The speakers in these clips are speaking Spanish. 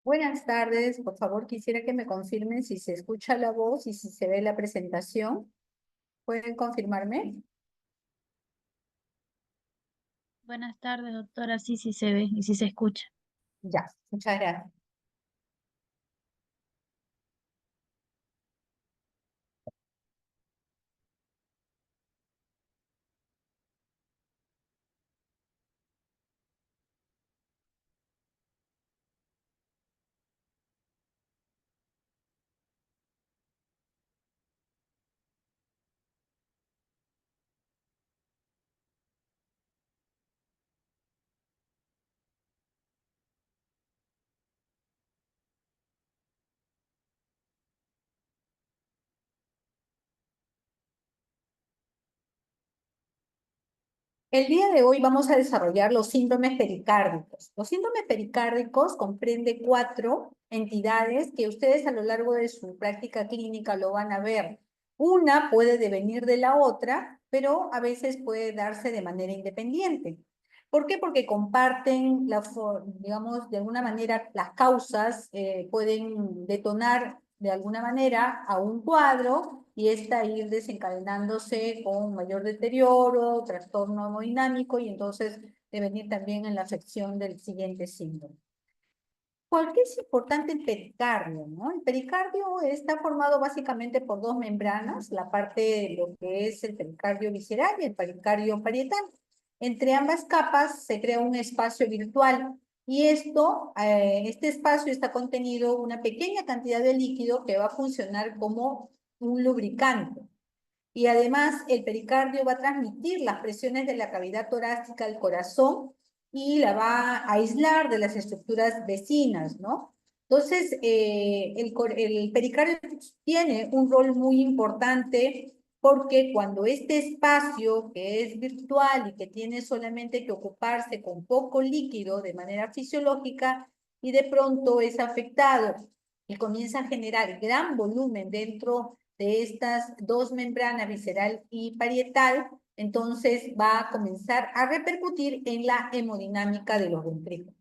Buenas tardes, por favor, quisiera que me confirmen si se escucha la voz y si se ve la presentación. ¿Pueden confirmarme? Buenas tardes, doctora. Sí, sí se ve y sí se escucha. Ya, muchas gracias. El día de hoy vamos a desarrollar los síndromes pericárdicos. Los síndromes pericárdicos comprende 4 entidades que ustedes a lo largo de su práctica clínica lo van a ver. Una puede devenir de la otra, pero a veces puede darse de manera independiente. ¿Por qué? Porque comparten, digamos, de alguna manera las causas pueden detonar de alguna manera a un cuadro y esta ir desencadenándose con mayor deterioro, trastorno hemodinámico y entonces devenir también en la afección del siguiente síndrome. ¿Por qué es importante el pericardio, no? El pericardio está formado básicamente por 2 membranas, la parte de lo que es el pericardio visceral y el pericardio parietal. Entre ambas capas se crea un espacio virtual y este espacio está contenido una pequeña cantidad de líquido que va a funcionar como un lubricante. Y además el pericardio va a transmitir las presiones de la cavidad torácica al corazón y la va a aislar de las estructuras vecinas, ¿no? Entonces, el pericardio tiene un rol muy importante porque cuando este espacio que es virtual y que tiene solamente que ocuparse con poco líquido de manera fisiológica y de pronto es afectado y comienza a generar gran volumen dentro de estas 2 membranas, visceral y parietal, entonces va a comenzar a repercutir en la hemodinámica de los ventrículos.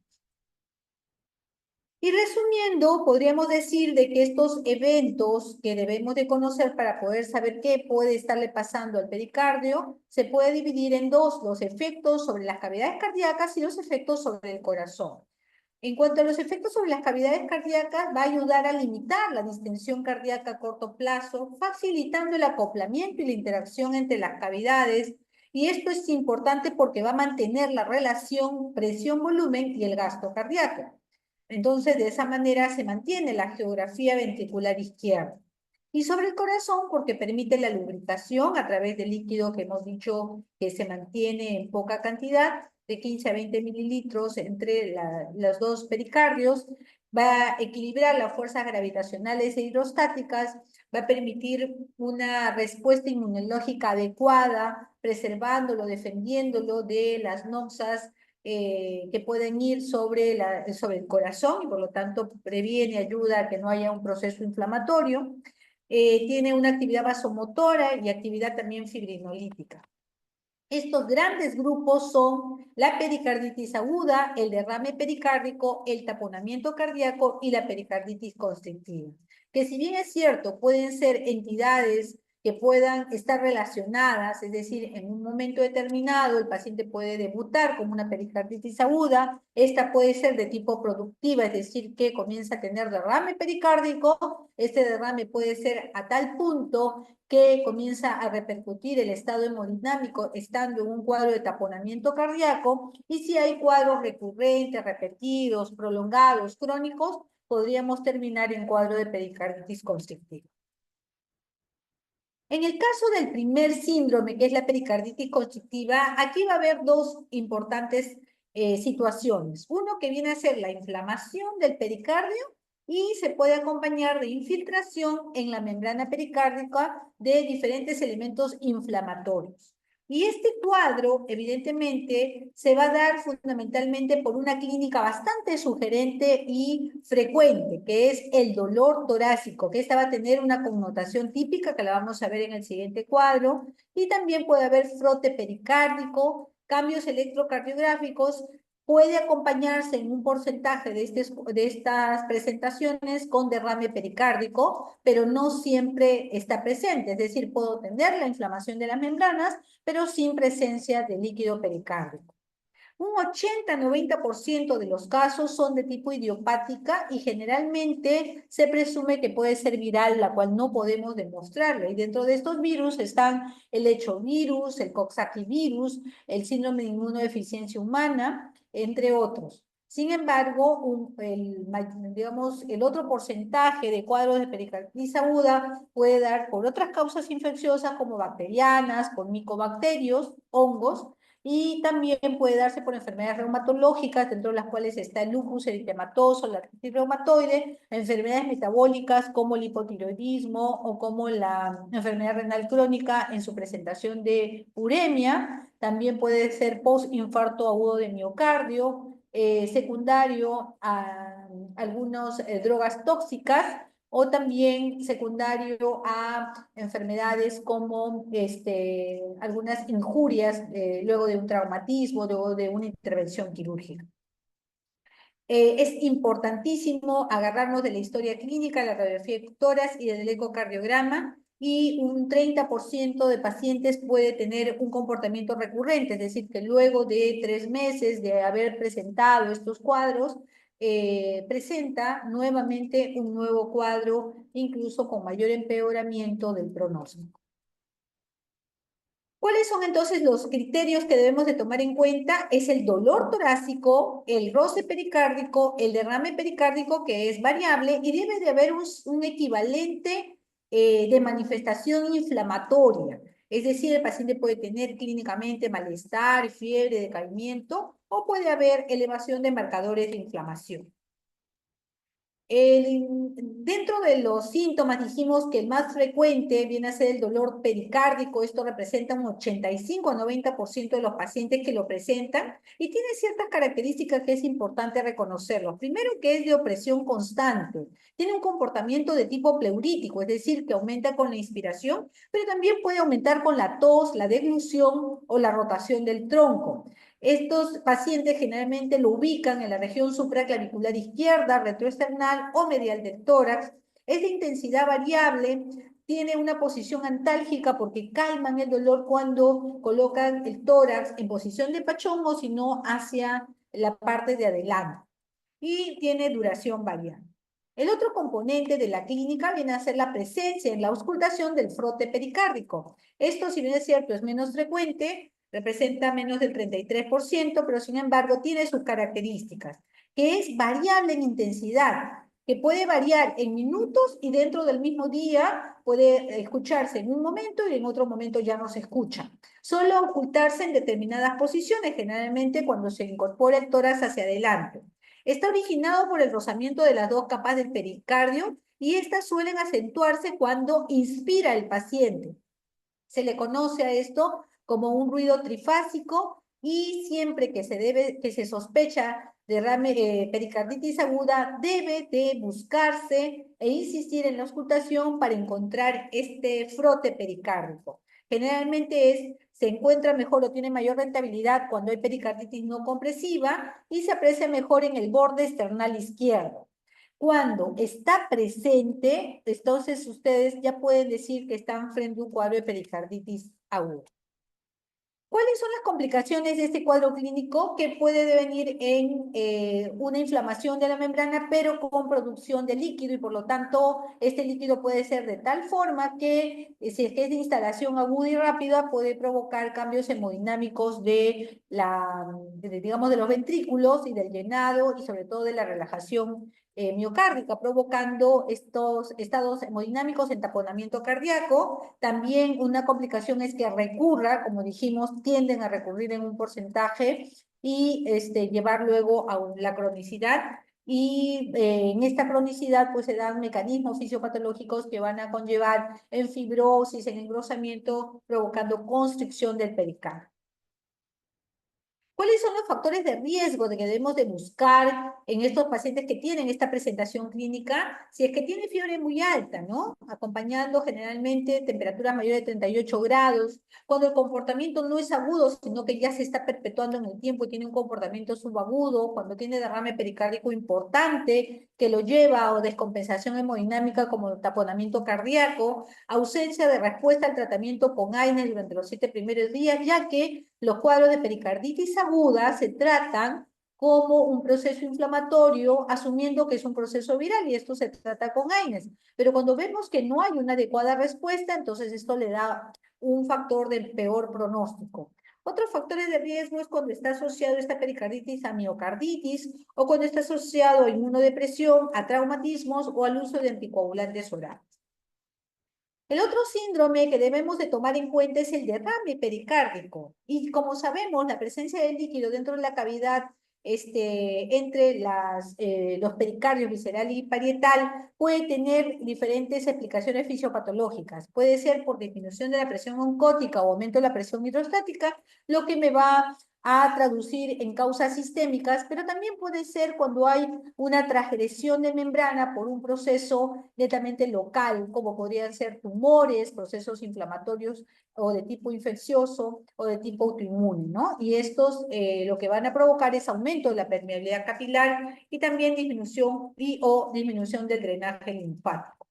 Y resumiendo, podríamos decir de que estos eventos que debemos de conocer para poder saber qué puede estarle pasando al pericardio, se puede dividir en dos, los efectos sobre las cavidades cardíacas y los efectos sobre el corazón. En cuanto a los efectos sobre las cavidades cardíacas, va a ayudar a limitar la distensión cardíaca a corto plazo, facilitando el acoplamiento y la interacción entre las cavidades. Y esto es importante porque va a mantener la relación presión-volumen y el gasto cardíaco. Entonces, de esa manera se mantiene la geografía ventricular izquierda. Y sobre el corazón, porque permite la lubricación a través del líquido que hemos dicho que se mantiene en poca cantidad, de 15 a 20 mililitros entre los dos pericardios, va a equilibrar las fuerzas gravitacionales e hidrostáticas, va a permitir una respuesta inmunológica adecuada, preservándolo, defendiéndolo de las noxas que pueden ir sobre el corazón y por lo tanto previene, ayuda a que no haya un proceso inflamatorio. Tiene una actividad vasomotora y actividad también fibrinolítica. Estos grandes grupos son la pericarditis aguda, el derrame pericárdico, el taponamiento cardíaco y la pericarditis constrictiva. Que si bien es cierto, pueden ser entidades que puedan estar relacionadas, es decir, en un momento determinado el paciente puede debutar como una pericarditis aguda, esta puede ser de tipo productiva, es decir, que comienza a tener derrame pericárdico, este derrame puede ser a tal punto que comienza a repercutir el estado hemodinámico estando en un cuadro de taponamiento cardíaco, y si hay cuadros recurrentes, repetidos, prolongados, crónicos, podríamos terminar en cuadro de pericarditis constrictiva. En el caso del primer síndrome, que es la pericarditis constrictiva, aquí va a haber dos importantes situaciones. Uno que viene a ser la inflamación del pericardio y se puede acompañar de infiltración en la membrana pericárdica de diferentes elementos inflamatorios. Y este cuadro, evidentemente, se va a dar fundamentalmente por una clínica bastante sugerente y frecuente, que es el dolor torácico, que esta va a tener una connotación típica que la vamos a ver en el siguiente cuadro, y también puede haber frote pericárdico, cambios electrocardiográficos puede acompañarse en un porcentaje de estas presentaciones con derrame pericárdico, pero no siempre está presente. Es decir, puedo tener la inflamación de las membranas, pero sin presencia de líquido pericárdico. Un 80-90% de los casos son de tipo idiopática y generalmente se presume que puede ser viral, la cual no podemos demostrarla. Y dentro de estos virus están el hechovirus, el coxsackie-virus, el síndrome de inmunodeficiencia humana, entre otros. Sin embargo, digamos, el otro porcentaje de cuadros de pericarditis aguda puede dar por otras causas infecciosas como bacterianas, por micobacterios, hongos, y también puede darse por enfermedades reumatológicas, dentro de las cuales está el lupus eritematoso, la artritis reumatoide, enfermedades metabólicas como el hipotiroidismo o como la enfermedad renal crónica en su presentación de uremia. También puede ser postinfarto agudo de miocardio, secundario a algunas drogas tóxicas, o también secundario a enfermedades como algunas injurias luego de un traumatismo, luego de una intervención quirúrgica. Es importantísimo agarrarnos de la historia clínica, la radiografía de tórax y del ecocardiograma, y un 30% de pacientes puede tener un comportamiento recurrente, es decir, que luego de 3 meses de haber presentado estos cuadros, presenta nuevamente un nuevo cuadro, incluso con mayor empeoramiento del pronóstico. ¿Cuáles son entonces los criterios que debemos de tomar en cuenta? Es el dolor torácico, el roce pericárdico, el derrame pericárdico, que es variable, y debe de haber un equivalente de manifestación inflamatoria. Es decir, el paciente puede tener clínicamente malestar, fiebre, decaimiento, o puede haber elevación de marcadores de inflamación. Dentro de los síntomas dijimos que el más frecuente viene a ser el dolor pericárdico. Esto representa un 85-90% de los pacientes que lo presentan y tiene ciertas características que es importante reconocerlo. Primero, que es de opresión constante. Tiene un comportamiento de tipo pleurítico, es decir, que aumenta con la inspiración, pero también puede aumentar con la tos, la deglución o la rotación del tronco. Estos pacientes generalmente lo ubican en la región supraclavicular izquierda, retroesternal o medial del tórax. Es de intensidad variable, tiene una posición antálgica porque calman el dolor cuando colocan el tórax en posición de pachón o si no hacia la parte de adelante. Y tiene duración variable. El otro componente de la clínica viene a ser la presencia en la auscultación del frote pericárdico. Esto, si bien es cierto, es menos frecuente, representa menos del 33%, pero sin embargo tiene sus características, que es variable en intensidad, que puede variar en minutos y dentro del mismo día puede escucharse en un momento y en otro momento ya no se escucha. Solo ocultarse en determinadas posiciones, generalmente cuando se incorpora el tórax hacia adelante. Está originado por el rozamiento de las dos capas del pericardio y estas suelen acentuarse cuando inspira el paciente. Se le conoce a esto como un ruido trifásico y siempre que se sospecha derrame pericarditis aguda, debe de buscarse e insistir en la auscultación para encontrar este frote pericárdico. Generalmente se encuentra mejor o tiene mayor rentabilidad cuando hay pericarditis no compresiva y se aprecia mejor en el borde esternal izquierdo. Cuando está presente, entonces ustedes ya pueden decir que están frente a un cuadro de pericarditis aguda. ¿Cuáles son las complicaciones de este cuadro clínico? Que puede devenir en una inflamación de la membrana, pero con producción de líquido, y por lo tanto este líquido puede ser de tal forma que si es que es de instalación aguda y rápida, puede provocar cambios hemodinámicos digamos, de los ventrículos y del llenado y sobre todo de la relajación miocárdica, provocando estos estados hemodinámicos en taponamiento cardíaco. También una complicación es que recurra, como dijimos, tienden a recurrir en un porcentaje y llevar luego a la cronicidad. Y en esta cronicidad pues se dan mecanismos fisiopatológicos que van a conllevar en fibrosis, en engrosamiento, provocando constricción del pericardio. ¿Cuáles son los factores de riesgo de que debemos de buscar en estos pacientes que tienen esta presentación clínica? Si es que tiene fiebre muy alta, ¿no? Acompañando generalmente temperaturas mayores de 38 grados, cuando el comportamiento no es agudo, sino que ya se está perpetuando en el tiempo y tiene un comportamiento subagudo, cuando tiene derrame pericárdico importante que lo lleva a descompensación hemodinámica como taponamiento cardíaco, ausencia de respuesta al tratamiento con AINES durante los 7 primeros días, ya que los cuadros de pericarditis aguda se tratan como un proceso inflamatorio, asumiendo que es un proceso viral y esto se trata con AINES. Pero cuando vemos que no hay una adecuada respuesta, entonces esto le da un factor del peor pronóstico. Otros factores de riesgo es cuando está asociado esta pericarditis a miocarditis o cuando está asociado a inmunodepresión, a traumatismos o al uso de anticoagulantes orales. El otro síndrome que debemos de tomar en cuenta es el derrame pericárdico. Y como sabemos, la presencia de líquido dentro de la cavidad entre los pericardios visceral y parietal puede tener diferentes explicaciones fisiopatológicas. Puede ser por disminución de la presión oncótica o aumento de la presión hidrostática, lo que me va a traducir en causas sistémicas, pero también puede ser cuando hay una transgresión de membrana por un proceso netamente local, como podrían ser tumores, procesos inflamatorios o de tipo infeccioso o de tipo autoinmune, ¿no? Y estos lo que van a provocar es aumento de la permeabilidad capilar y también disminución o disminución del drenaje linfático.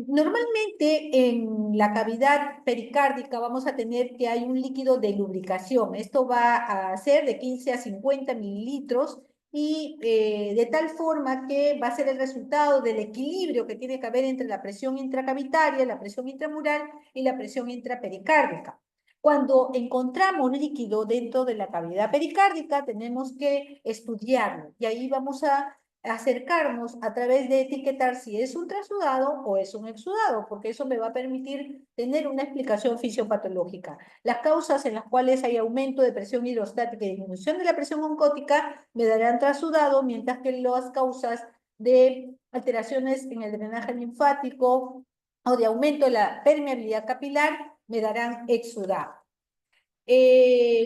Normalmente en la cavidad pericárdica vamos a tener que hay un líquido de lubricación. Esto va a ser de 15 a 50 mililitros y de tal forma que va a ser el resultado del equilibrio que tiene que haber entre la presión intracavitaria, la presión intramural y la presión intrapericárdica. Cuando encontramos líquido dentro de la cavidad pericárdica, tenemos que estudiarlo y ahí vamos a acercarnos a través de etiquetar si es un trasudado o es un exudado, porque eso me va a permitir tener una explicación fisiopatológica. Las causas en las cuales hay aumento de presión hidrostática y disminución de la presión oncótica me darán trasudado, mientras que las causas de alteraciones en el drenaje linfático o de aumento de la permeabilidad capilar me darán exudado.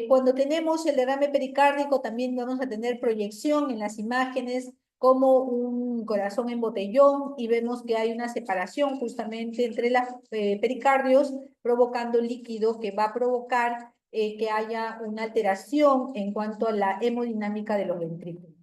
Cuando tenemos el derrame pericárdico, también vamos a tener proyección en las imágenes como un corazón en botellón y vemos que hay una separación justamente entre los pericardios, provocando líquido que va a provocar que haya una alteración en cuanto a la hemodinámica de los ventrículos.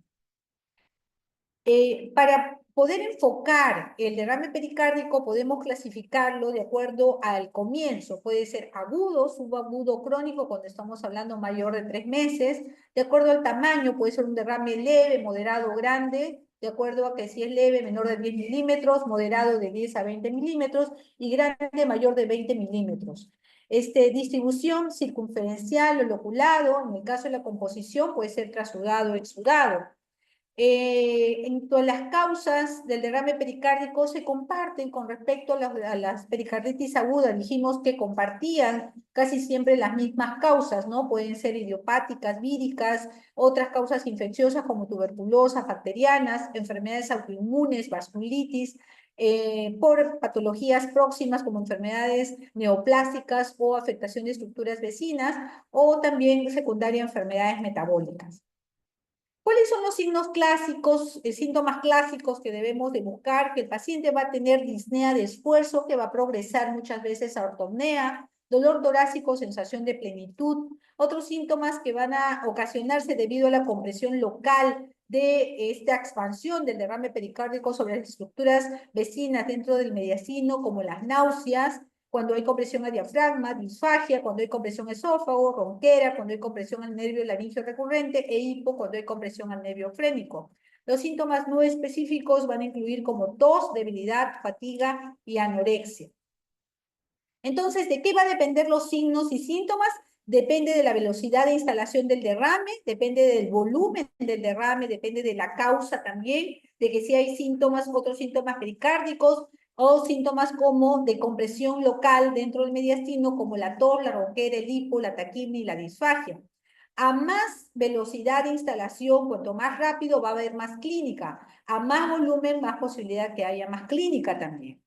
Para poder enfocar el derrame pericárdico, podemos clasificarlo de acuerdo al comienzo. Puede ser agudo, subagudo, crónico, cuando estamos hablando mayor de 3 meses. De acuerdo al tamaño, puede ser un derrame leve, moderado, grande. De acuerdo a que si es leve, menor de 10 milímetros, moderado de 10 a 20 milímetros y grande, mayor de 20 milímetros. Distribución circunferencial o loculado, en el caso de la composición, puede ser trasudado o exudado. En todas las causas del derrame pericárdico se comparten con respecto a las pericarditis agudas. Dijimos que compartían casi siempre las mismas causas, ¿no? Pueden ser idiopáticas, víricas, otras causas infecciosas como tuberculosas, bacterianas, enfermedades autoinmunes, vasculitis, por patologías próximas como enfermedades neoplásticas o afectación de estructuras vecinas, o también secundaria enfermedades metabólicas. ¿Cuáles son los signos clásicos, síntomas clásicos que debemos de buscar? Que el paciente va a tener disnea de esfuerzo, que va a progresar muchas veces a ortopnea, dolor torácico, sensación de plenitud. Otros síntomas que van a ocasionarse debido a la compresión local de esta expansión del derrame pericárdico sobre las estructuras vecinas dentro del mediastino, como las náuseas, cuando hay compresión al diafragma, disfagia, cuando hay compresión esófago, ronquera, cuando hay compresión al nervio laringio recurrente e hipo cuando hay compresión al nervio frénico. Los síntomas no específicos van a incluir como tos, debilidad, fatiga y anorexia. Entonces, ¿de qué va a depender los signos y síntomas? Depende de la velocidad de instalación del derrame, depende del volumen del derrame, depende de la causa también, de que si hay síntomas, otros síntomas pericárdicos o síntomas como de compresión local dentro del mediastino, como la tos, la ronquera, el hipo, la taquimia y la disfagia. A más velocidad de instalación, cuanto más rápido va a haber más clínica. A más volumen, más posibilidad que haya más clínica también.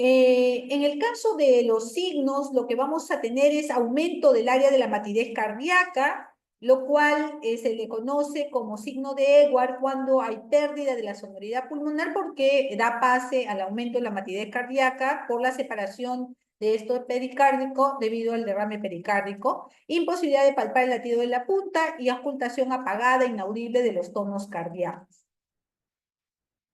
En el caso de los signos, lo que vamos a tener es aumento del área de la matidez cardíaca, lo cual se le conoce como signo de Ewart cuando hay pérdida de la sonoridad pulmonar porque da pase al aumento de la matidez cardíaca por la separación de esto pericárdico debido al derrame pericárdico, imposibilidad de palpar el latido de la punta y auscultación apagada, inaudible de los tonos cardíacos.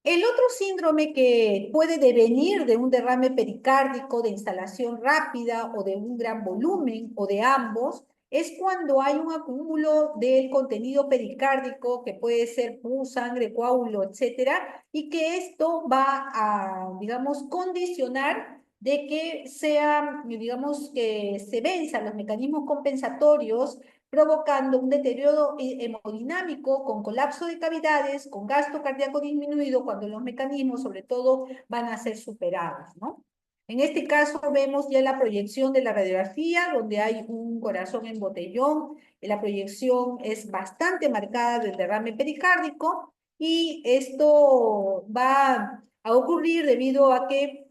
El otro síndrome que puede devenir de un derrame pericárdico, de instalación rápida o de un gran volumen o de ambos, es cuando hay un acúmulo del contenido pericárdico que puede ser pus, sangre, coágulo, etcétera, y que esto va a, digamos, condicionar de que sea, digamos, que se venzan los mecanismos compensatorios provocando un deterioro hemodinámico con colapso de cavidades, con gasto cardíaco disminuido, cuando los mecanismos, sobre todo, van a ser superados, ¿no? En este caso vemos ya la proyección de la radiografía, donde hay un corazón en botellón. La proyección es bastante marcada del derrame pericárdico y esto va a ocurrir debido a que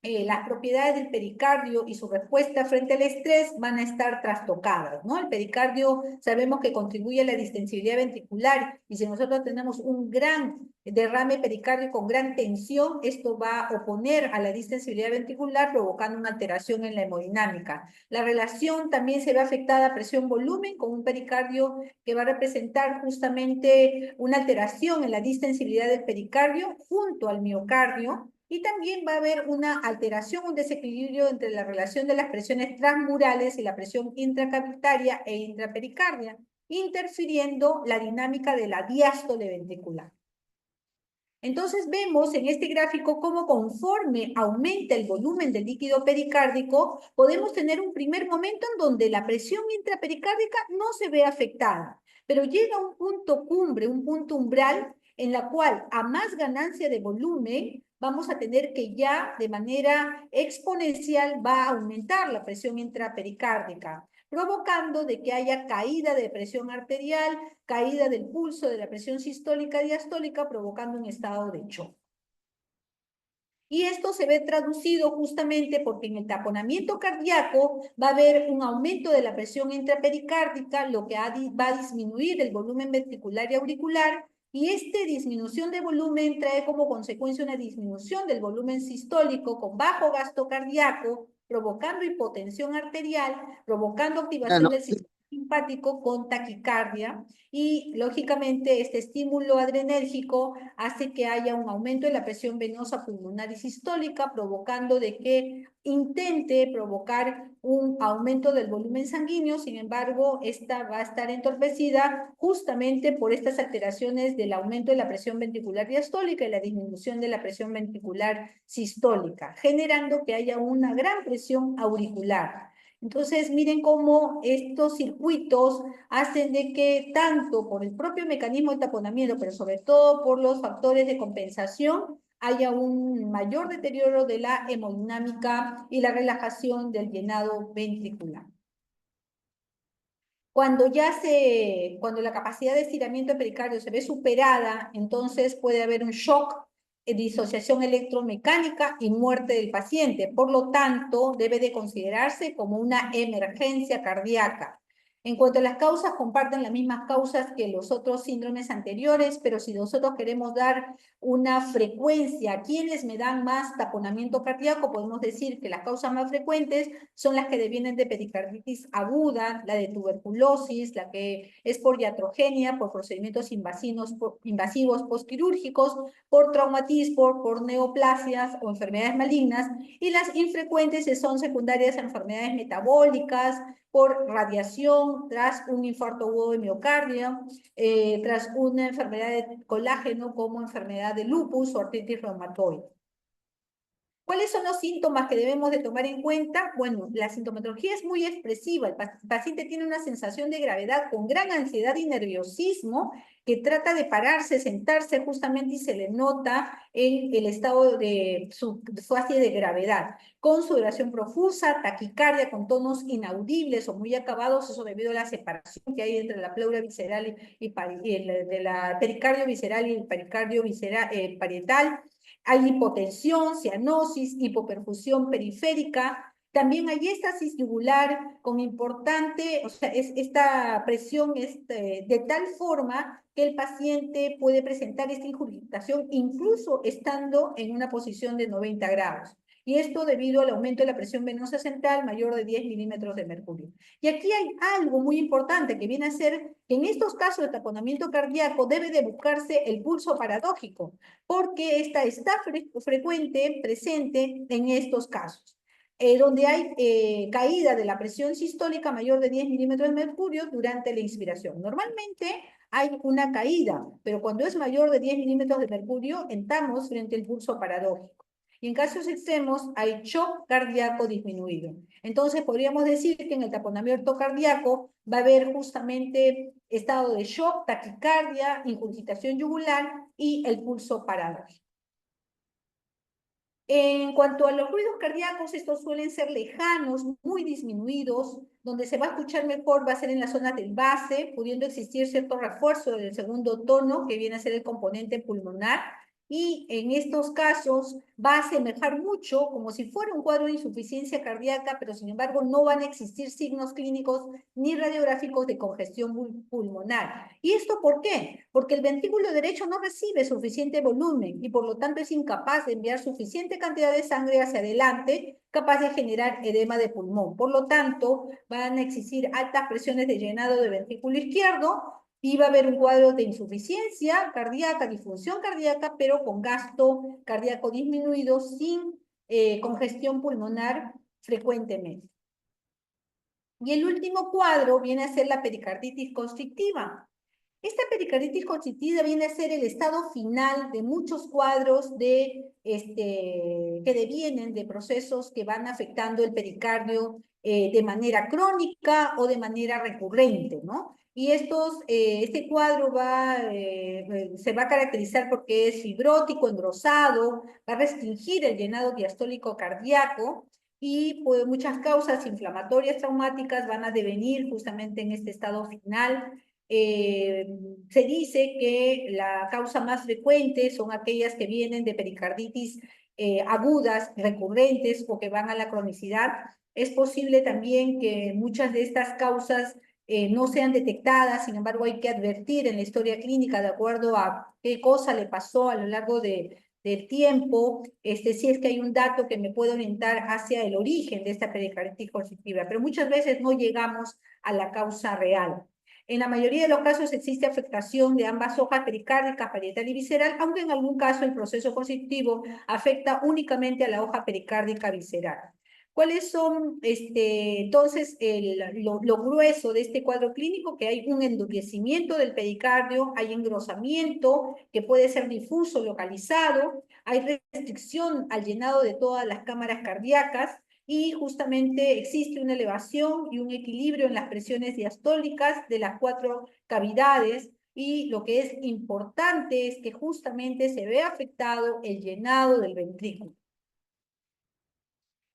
las propiedades del pericardio y su respuesta frente al estrés van a estar trastocadas, ¿no? El pericardio sabemos que contribuye a la distensibilidad ventricular y si nosotros tenemos un gran derrame pericardio con gran tensión, esto va a oponer a la distensibilidad ventricular provocando una alteración en la hemodinámica. La relación también se ve afectada a presión-volumen con un pericardio que va a representar justamente una alteración en la distensibilidad del pericardio junto al miocardio. Y también va a haber una alteración, un desequilibrio entre la relación de las presiones transmurales y la presión intracavitaria e intrapericardia, interfiriendo la dinámica de la diástole ventricular. Entonces vemos en este gráfico cómo conforme aumenta el volumen del líquido pericárdico, podemos tener un primer momento en donde la presión intrapericárdica no se ve afectada, pero llega un punto cumbre, un punto umbral, en la cual a más ganancia de volumen, vamos a tener que ya de manera exponencial va a aumentar la presión intrapericárdica, provocando de que haya caída de presión arterial, caída del pulso, de la presión sistólica y diastólica, provocando un estado de shock. Y esto se ve traducido justamente porque en el taponamiento cardíaco va a haber un aumento de la presión intrapericárdica, lo que va a disminuir el volumen ventricular y auricular, y esta disminución de volumen trae como consecuencia una disminución del volumen sistólico con bajo gasto cardíaco, provocando hipotensión arterial, provocando activación del sistema simpático con taquicardia, y lógicamente este estímulo adrenérgico hace que haya un aumento de la presión venosa pulmonar y sistólica, provocando de que intente provocar un aumento del volumen sanguíneo. Sin embargo, esta va a estar entorpecida justamente por estas alteraciones del aumento de la presión ventricular diastólica y la disminución de la presión ventricular sistólica, generando que haya una gran presión auricular. Entonces, miren cómo estos circuitos hacen de que tanto por el propio mecanismo de taponamiento, pero sobre todo por los factores de compensación, haya un mayor deterioro de la hemodinámica y la relajación del llenado ventricular. Cuando la capacidad de estiramiento del pericardio se ve superada, entonces puede haber un shock, disociación electromecánica y muerte del paciente. Por lo tanto, debe de considerarse como una emergencia cardíaca. En cuanto a las causas, comparten las mismas causas que los otros síndromes anteriores, pero si nosotros queremos dar una frecuencia a quienes me dan más taponamiento cardíaco, podemos decir que las causas más frecuentes son las que devienen de pericarditis aguda, la de tuberculosis, la que es por iatrogenia, por procedimientos invasivos postquirúrgicos, por traumatismo, por neoplasias o enfermedades malignas, y las infrecuentes son secundarias a enfermedades metabólicas, por radiación, tras un infarto agudo de miocardio, tras una enfermedad de colágeno como enfermedad de lupus o artritis reumatoide. ¿Cuáles son los síntomas que debemos de tomar en cuenta? Bueno, la sintomatología es muy expresiva. El paciente tiene una sensación de gravedad con gran ansiedad y nerviosismo que trata de pararse, sentarse justamente y se le nota en el estado de su fase de gravedad, con sudoración profusa, taquicardia con tonos inaudibles o muy acabados, eso debido a la separación que hay entre la pleura visceral y de la pericardio visceral y el pericardio visceral, parietal. Hay hipotensión, cianosis, hipoperfusión periférica. También hay éstasis yugular con importante, o sea, esta presión es de tal forma que el paciente puede presentar esta ingurgitación incluso estando en una posición de 90 grados. Y esto debido al aumento de la presión venosa central mayor de 10 milímetros de mercurio. Y aquí hay algo muy importante que viene a ser que en estos casos de taponamiento cardíaco debe de buscarse el pulso paradójico, porque esta está frecuente, presente en estos casos. Donde hay caída de la presión sistólica mayor de 10 milímetros de mercurio durante la inspiración. Normalmente hay una caída, pero cuando es mayor de 10 milímetros de mercurio, entramos frente al pulso paradójico. Y en casos extremos hay shock cardíaco disminuido. Entonces podríamos decir que en el taponamiento cardíaco va a haber justamente estado de shock, taquicardia, ingurgitación yugular y el pulso paradójico. En cuanto a los ruidos cardíacos, estos suelen ser lejanos, muy disminuidos, donde se va a escuchar mejor va a ser en la zona del base, pudiendo existir cierto refuerzo del segundo tono, que viene a ser el componente pulmonar, y en estos casos va a asemejar mucho como si fuera un cuadro de insuficiencia cardíaca, pero sin embargo no van a existir signos clínicos ni radiográficos de congestión pulmonar. ¿Y esto por qué? Porque el ventrículo derecho no recibe suficiente volumen y por lo tanto es incapaz de enviar suficiente cantidad de sangre hacia adelante, capaz de generar edema de pulmón. Por lo tanto, van a existir altas presiones de llenado del ventrículo izquierdo y va a haber un cuadro de insuficiencia cardíaca, disfunción cardíaca, pero con gasto cardíaco disminuido sin congestión pulmonar frecuentemente. Y el último cuadro viene a ser la pericarditis constrictiva. Esta pericarditis constrictiva viene a ser el estado final de muchos cuadros que devienen de procesos que van afectando el pericardio de manera crónica o de manera recurrente, ¿no? Y este cuadro se va a caracterizar porque es fibrótico, engrosado, va a restringir el llenado diastólico cardíaco y pues, muchas causas inflamatorias traumáticas van a devenir justamente en este estado final. Eh, Se dice que la causa más frecuente son aquellas que vienen de pericarditis agudas, recurrentes o que van a la cronicidad. Es posible también que muchas de estas causas no sean detectadas, sin embargo hay que advertir en la historia clínica de acuerdo a qué cosa le pasó a lo largo del tiempo, si es que hay un dato que me puede orientar hacia el origen de esta pericarditis constrictiva, pero muchas veces no llegamos a la causa real. En la mayoría de los casos existe afectación de ambas hojas pericárdicas, parietal y visceral, aunque en algún caso el proceso constrictivo afecta únicamente a la hoja pericárdica visceral. ¿Cuáles son, entonces, lo grueso de este cuadro clínico? Que hay un endurecimiento del pericardio, hay engrosamiento que puede ser difuso, localizado, hay restricción al llenado de todas las cámaras cardíacas, y justamente existe una elevación y un equilibrio en las presiones diastólicas de las 4 cavidades, y lo que es importante es que justamente se ve afectado el llenado del ventrículo.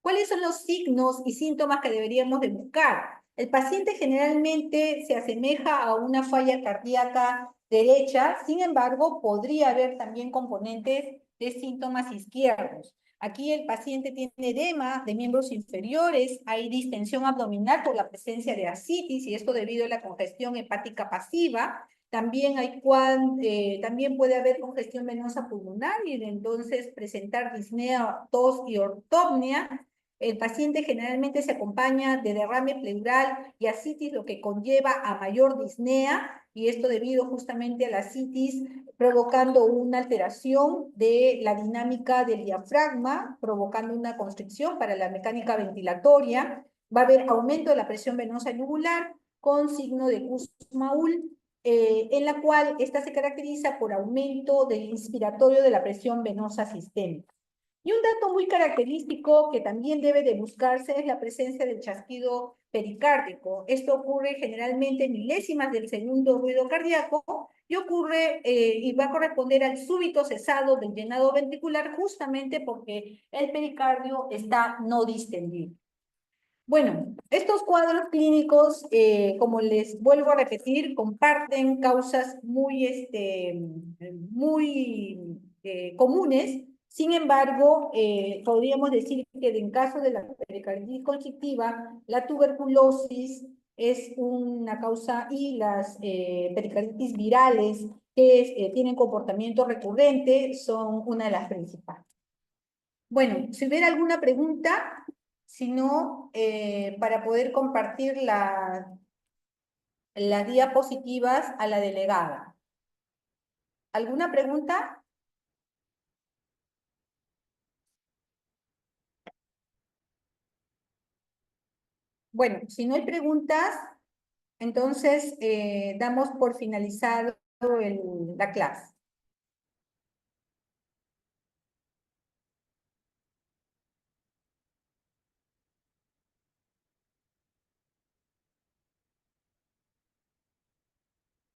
¿Cuáles son los signos y síntomas que deberíamos de buscar? El paciente generalmente se asemeja a una falla cardíaca derecha, sin embargo, podría haber también componentes de síntomas izquierdos. Aquí el paciente tiene edema de miembros inferiores, hay distensión abdominal por la presencia de ascitis, y esto debido a la congestión hepática pasiva. También puede haber congestión venosa pulmonar y entonces presentar disnea, tos y ortopnia. El paciente generalmente se acompaña de derrame pleural y ascitis, lo que conlleva a mayor disnea, y esto debido justamente a la ascitis provocando una alteración de la dinámica del diafragma, provocando una constricción para la mecánica ventilatoria. Va a haber aumento de la presión venosa yugular con signo de Kussmaul, en la cual esta se caracteriza por aumento del inspiratorio de la presión venosa sistémica. Y un dato muy característico que también debe de buscarse es la presencia del chasquido pericárdico. Esto ocurre generalmente en milésimas del segundo ruido cardíaco y ocurre y va a corresponder al súbito cesado del llenado ventricular, justamente porque el pericardio está no distendido. Bueno, estos cuadros clínicos, como les vuelvo a repetir, comparten causas muy comunes, Sin embargo, podríamos decir que en caso de la pericarditis constrictiva, la tuberculosis es una causa y las pericarditis virales que tienen comportamiento recurrente son una de las principales. Bueno, si hubiera alguna pregunta, si no, para poder compartir las diapositivas a la delegada. ¿Alguna pregunta? Bueno, si no hay preguntas, entonces damos por finalizado la clase.